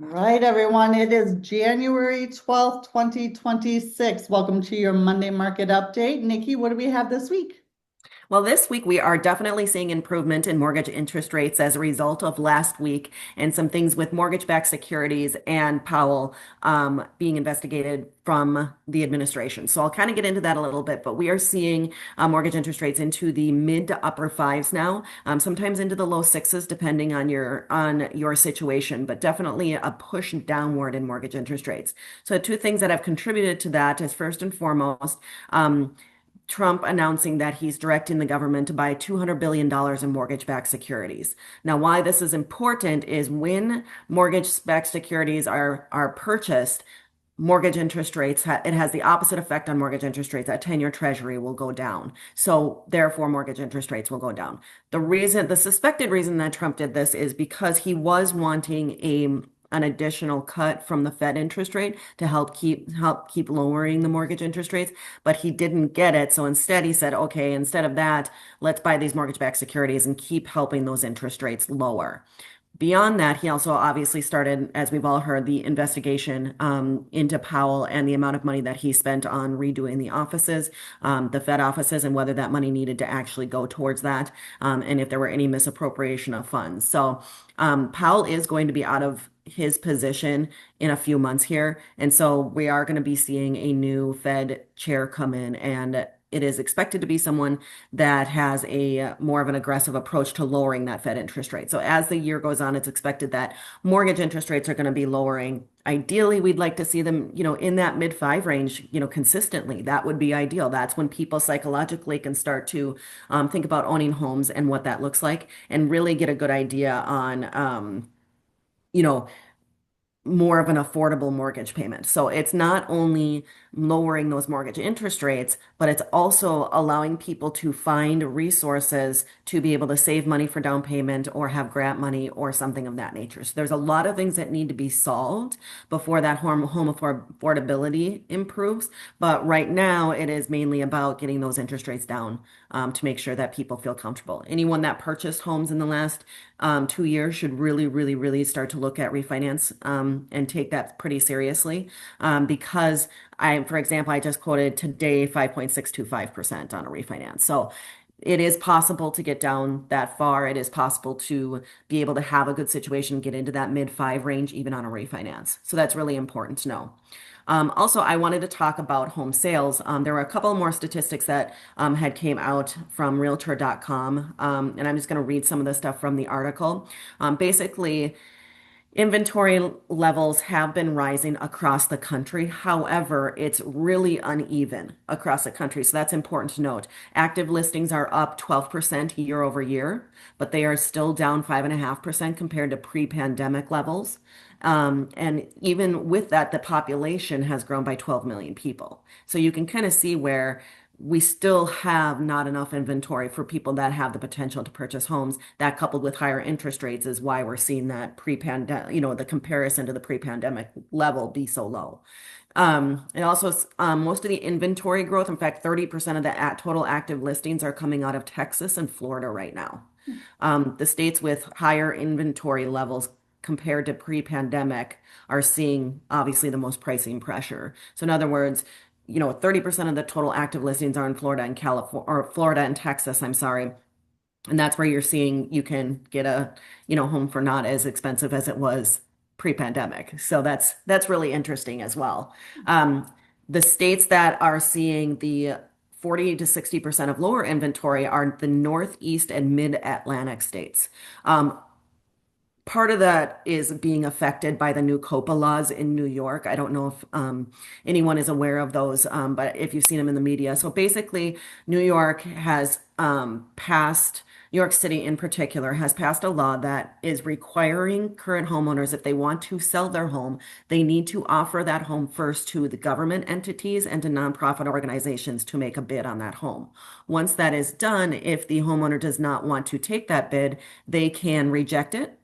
All right, everyone. It is January 12th, 2026. Welcome to your Monday market update. Nikki, what do we have this week? Well, this week we are definitely seeing improvement in mortgage interest rates as a result of last week and some things with mortgage-backed securities and Powell being investigated from the administration. So I'll kind of get into that a little bit, but we are seeing mortgage interest rates into the mid to upper fives now, sometimes into the low sixes, depending on your situation, but definitely a push downward in mortgage interest rates. So two things that have contributed to that is first and foremost. Trump announcing that he's directing the government to buy $200 billion in mortgage-backed securities. Now, why this is important is when mortgage-backed securities are purchased, mortgage interest rates, it has the opposite effect on mortgage interest rates. That 10-year treasury will go down. So therefore, mortgage interest rates will go down. The suspected reason that Trump did this is because he was wanting an additional cut from the Fed interest rate to help keep lowering the mortgage interest rates, but he didn't get it. So instead he said, okay, instead of that, let's buy these mortgage-backed securities and keep helping those interest rates lower. Beyond that, he also obviously started, as we've all heard, the investigation into Powell and the amount of money that he spent on redoing the offices, the Fed offices, and whether that money needed to actually go towards that, and if there were any misappropriation of funds. So Powell is going to be out of his position in a few months here. And so we are going to be seeing a new Fed chair come in, and it is expected to be someone that has a more of an aggressive approach to lowering that Fed interest rate. So as the year goes on, it's expected that mortgage interest rates are going to be lowering. Ideally, we'd like to see them, in that mid five range, consistently. That would be ideal. That's when people psychologically can start to think about owning homes and what that looks like, and really get a good idea on, you know, more of an affordable mortgage payment. So it's not only lowering those mortgage interest rates, but it's also allowing people to find resources to be able to save money for down payment or have grant money or something of that nature. So there's a lot of things that need to be solved before that home affordability improves. But right now, it is mainly about getting those interest rates down to make sure that people feel comfortable. Anyone that purchased homes in the last 2 years should really, really, really start to look at refinance and take that pretty seriously because for example, I just quoted today 5.625% on a refinance. So it is possible to get down that far. It is possible to be able to have a good situation, get into that mid five range, even on a refinance. So that's really important to know. Also, I wanted to talk about home sales. There were a couple more statistics that had came out from Realtor.com, and I'm just going to read some of the stuff from the article. Basically, inventory levels have been rising across the country. However, it's really uneven across the country. So that's important to note. Active listings are up 12% year over year, but they are still down 5.5% compared to pre-pandemic levels. And even with that, the population has grown by 12 million people. So you can kind of see where we still have not enough inventory for people that have the potential to purchase homes. That coupled with higher interest rates is why we're seeing that pre-pandemic, the comparison to the pre-pandemic level be so low. And also, most of the inventory growth, in fact, 30% of the total active listings are coming out of Texas and Florida right now. The states with higher inventory levels compared to pre-pandemic are seeing obviously the most pricing pressure. So in other words, 30% of the total active listings are in Florida and California, or Florida and Texas, I'm sorry. And that's where you're seeing you can get a, home for not as expensive as it was pre-pandemic. So that's really interesting as well. The states that are seeing the 40 to 60% of lower inventory are the Northeast and Mid-Atlantic states. Part of that is being affected by the new COPA laws in New York. I don't know if anyone is aware of those, but if you've seen them in the media. So basically, New York has passed, New York City in particular, has passed a law that is requiring current homeowners, if they want to sell their home, they need to offer that home first to the government entities and to nonprofit organizations to make a bid on that home. Once that is done, if the homeowner does not want to take that bid, they can reject it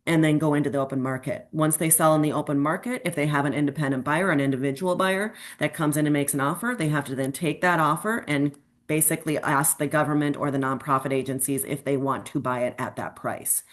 and then go into the open market. Once they sell in the open market, if they have an independent buyer, an individual buyer that comes in and makes an offer, they have to then take that offer and basically ask the government or the nonprofit agencies if they want to buy it at that price.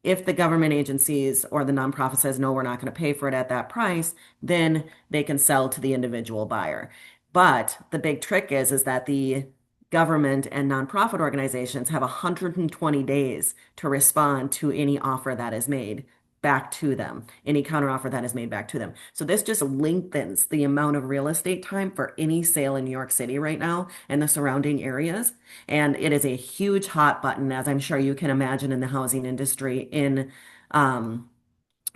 If the government agencies or the nonprofit says, no, we're not going to pay for it at that price, then they can sell to the individual buyer. But the big trick is that the government and nonprofit organizations have 120 days to respond to any offer that is made back to them, any counteroffer that is made back to them. So this just lengthens the amount of real estate time for any sale in New York City right now and the surrounding areas. And it is a huge hot button, as I'm sure you can imagine in the housing industry um,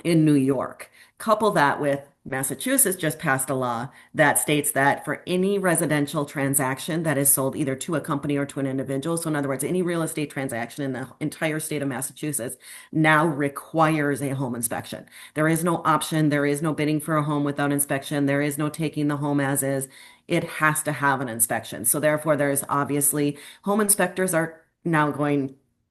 in New York. Couple that with Massachusetts just passed a law that states that for any residential transaction that is sold either to a company or to an individual, so in other words, any real estate transaction in the entire state of Massachusetts now requires a home inspection. There is no option, there is no bidding for a home without inspection, there is no taking the home as is. It has to have an inspection. So therefore, there's obviously home inspectors are now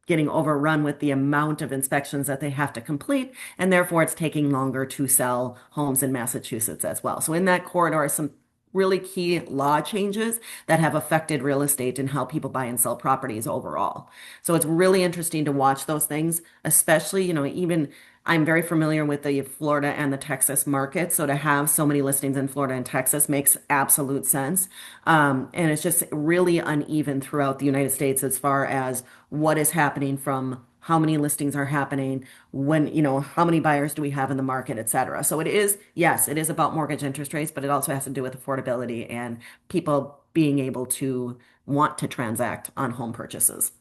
getting overrun with the amount of inspections that they have to complete, and therefore it's taking longer to sell homes in Massachusetts as well. So in that corridor are some really key law changes that have affected real estate and how people buy and sell properties overall. So it's really interesting to watch those things, especially, even I'm very familiar with the Florida and the Texas market. So to have so many listings in Florida and Texas makes absolute sense. And it's just really uneven throughout the United States as far as what is happening from how many listings are happening, when, how many buyers do we have in the market, et cetera. So it is, yes, it is about mortgage interest rates, but it also has to do with affordability and people being able to want to transact on home purchases.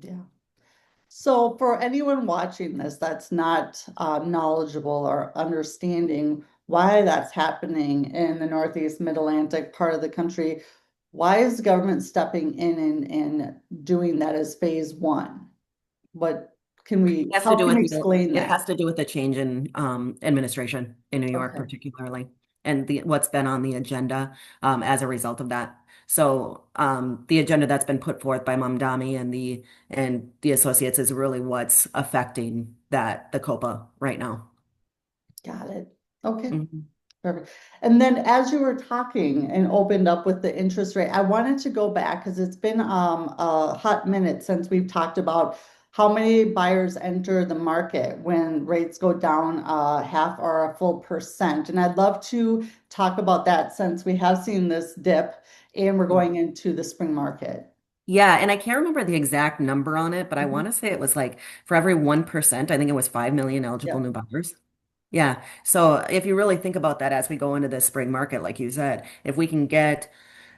Yeah. So for anyone watching this that's not knowledgeable or understanding why that's happening in the Northeast Mid-Atlantic part of the country, why is the government stepping in and doing that as phase one? What It has to how do can with we explain it that? has to do with the change in administration in New York, Okay, particularly, and what's been on the agenda as a result of that. So the agenda that's been put forth by Mamdani and the associates is really what's affecting the COPA right now. got it. Okay. Mhm. Perfect. And then as you were talking and opened up with the interest rate, I wanted to go back because it's been a hot minute since we've talked about how many buyers enter the market when rates go down half or a full percent. And I'd love to talk about that since we have seen this dip and we're going into the spring market. Yeah, and I can't remember the exact number on it, but I Mhm. want to say it was like for every 1%, I think it was 5 million eligible Yep. new buyers. Yeah. So if you really think about that as we go into the spring market, like you said, if we can get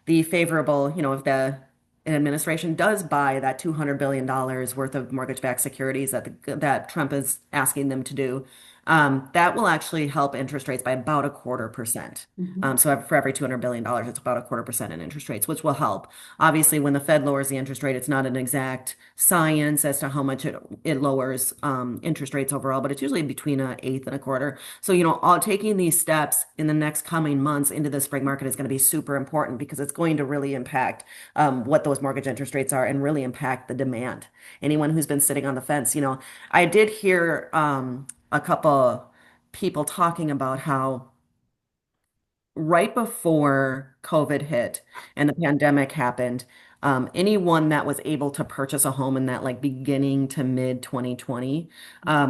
the favorable, if the administration does buy that $200 billion worth of mortgage-backed securities that Trump is asking them to do, that will actually help interest rates by about a quarter percent. Mhm. So for every $200 billion, it's about a quarter percent in interest rates, which will help. Obviously, when the Fed lowers the interest rate, it's not an exact science as to how much it lowers interest rates overall, but it's usually between an eighth and a quarter. So, all taking these steps in the next coming months into the spring market is going to be super important because it's going to really impact what those mortgage interest rates are and really impact the demand. Anyone who's been sitting on the fence, I did hear a couple people talking about how right before COVID hit and the pandemic happened, anyone that was able to purchase a home in that like beginning to mid 2020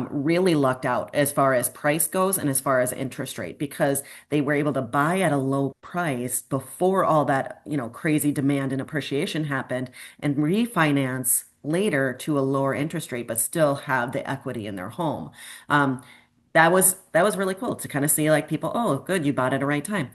really lucked out as far as price goes and as far as interest rate because they were able to buy at a low price before all that, crazy demand and appreciation happened and refinance later to a lower interest rate, but still have the equity in their home. Um, that was really cool to kind of see like people, oh, good, you bought at a right time.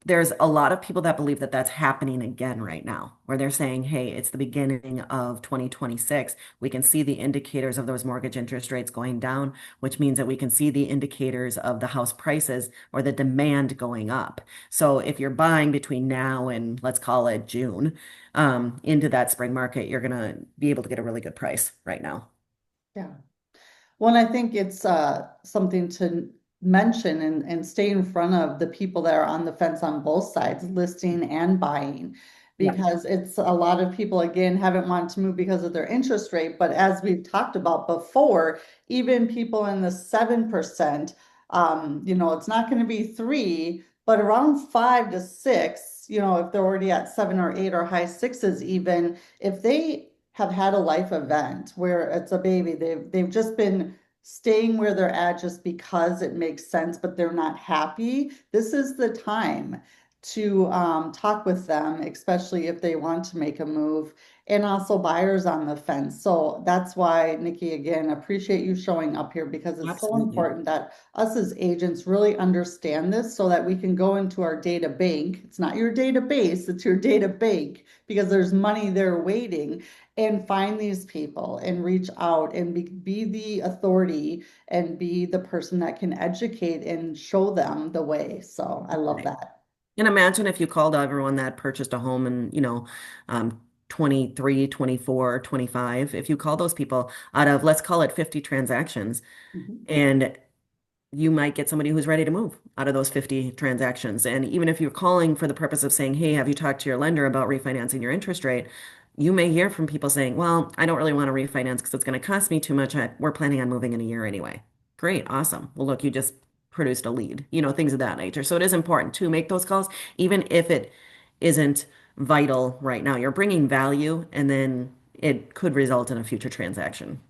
There's a lot of people that believe that that's happening again right now, where they're saying, hey, it's the beginning of 2026. We can see the indicators of those mortgage interest rates going down, which means that we can see the indicators of the house prices or the demand going up. So if you're buying between now and let's call it June, into that spring market, you're going to be able to get a really good price right now. Yeah. Well, I think it's something to mention and stay in front of the people that are on the fence on both sides, listing and buying, Yeah. because it's a lot of people, again, haven't wanted to move because of their interest rate. But as we've talked about before, even people in the 7%, it's not going to be three, but around 5 to 6, if they're already at 7 or 8 or high sixes, even if they have had a life event where it's a baby. They've just been staying where they're at just because it makes sense, but they're not happy. This is the time to talk with them, especially if they want to make a move, and also buyers on the fence. So that's why, Nikki, again, appreciate you showing up here because it's so Absolutely. important that us as agents really understand this so that we can go into our data bank. It's not your database, it's your data bank because there's money there waiting, and find these people and reach out and be the authority and be the person that can educate and show them the way. So I love Right. that. And imagine if you called everyone that purchased a home in, um, 23, 24, 25. If you call those people out of, let's call it 50 transactions, Mhm. and you might get somebody who's ready to move out of those 50 transactions. And even if you're calling for the purpose of saying, hey, have you talked to your lender about refinancing your interest rate? You may hear from people saying, well, I don't really want to refinance because it's going to cost me too much. We're planning on moving in a year anyway. Great, awesome. Well, look, you just produced a lead, things of that nature. So it is important to make those calls, even if it isn't vital right now. You're bringing value, and then it could result in a future transaction.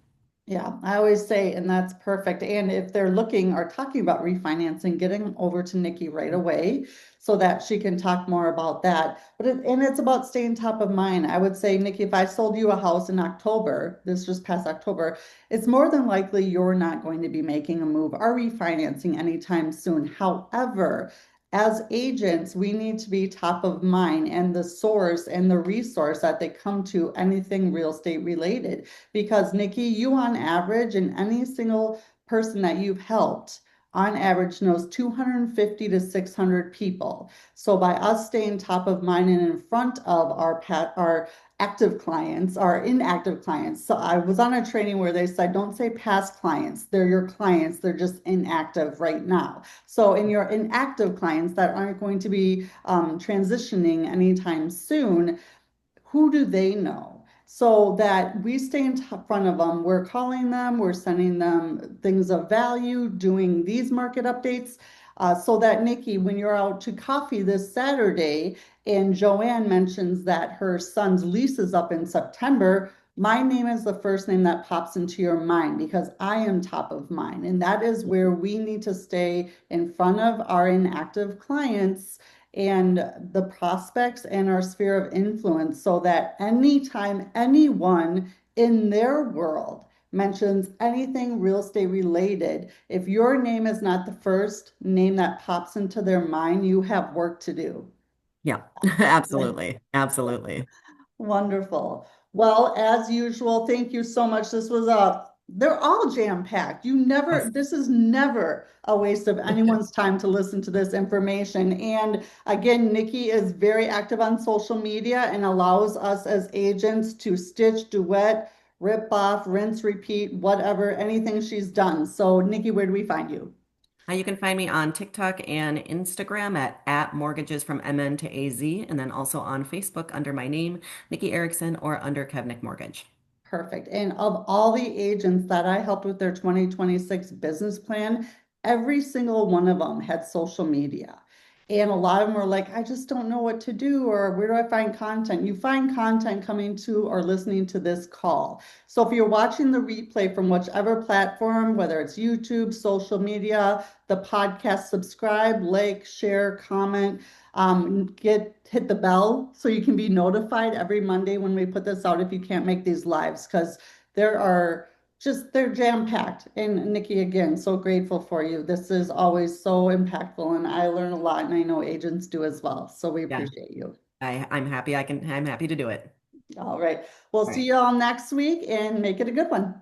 Yeah, I always say, and that's perfect. And if they're looking or talking about refinancing, getting over to Nikki right away so that she can talk more about that. And it's about staying top of mind. I would say, Nikki, if I sold you a house in October, this just past October, it's more than likely you're not going to be making a move or refinancing anytime soon. However, as agents, we need to be top of mind and the source and the resource that they come to anything real estate related. Because Nikki, you on average, and any single person that you've helped, on average knows 250 to 600 people. So by us staying top of mind and in front of our active clients, our inactive clients. So I was on a training where they said, don't say past clients. They're your clients. They're just inactive right now. So in your inactive clients that aren't going to be transitioning anytime soon, who do they know? So that we stay in front of them. We're calling them, we're sending them things of value, doing these market updates. So that Nikki, when you're out to coffee this Saturday and Joanne mentions that her son's lease is up in September, my name is the first name that pops into your mind because I am top of mind. And that is where we need to stay in front of our inactive clients and the prospects and our sphere of influence so that anytime anyone in their world mentions anything real estate related, if your name is not the first name that pops into their mind, you have work to do. Yeah, absolutely. Absolutely. Wonderful. Well, as usual, thank you so much. They're all jam-packed. Yes. This is never a waste of anyone's time to listen to this information. And again, Nikki is very active on social media and allows us as agents to stitch, duet, rip off, rinse, repeat, whatever, anything she's done. So, Nikki, where do we find you? You can find me on TikTok and Instagram at mortgages from MN to AZ, and then also on Facebook under my name, Nikki Erickson, or under Kevnick Mortgage. Perfect. And of all the agents that I helped with their 2026 business plan, every single one of them had social media. And a lot of them were like, I just don't know what to do, or where do I find content? You find content coming to or listening to this call. So if you're watching the replay from whichever platform, whether it's YouTube, social media, the podcast, subscribe, like, share, comment, hit the bell so you can be notified every Monday when we put this out if you can't make these lives because there are they're jam-packed. And Nikki, again, so grateful for you. This is always so impactful and I learn a lot and I know agents do as well. So we Yeah, appreciate you. I'm happy to do it. All right. We'll All see right. you all next week and make it a good one.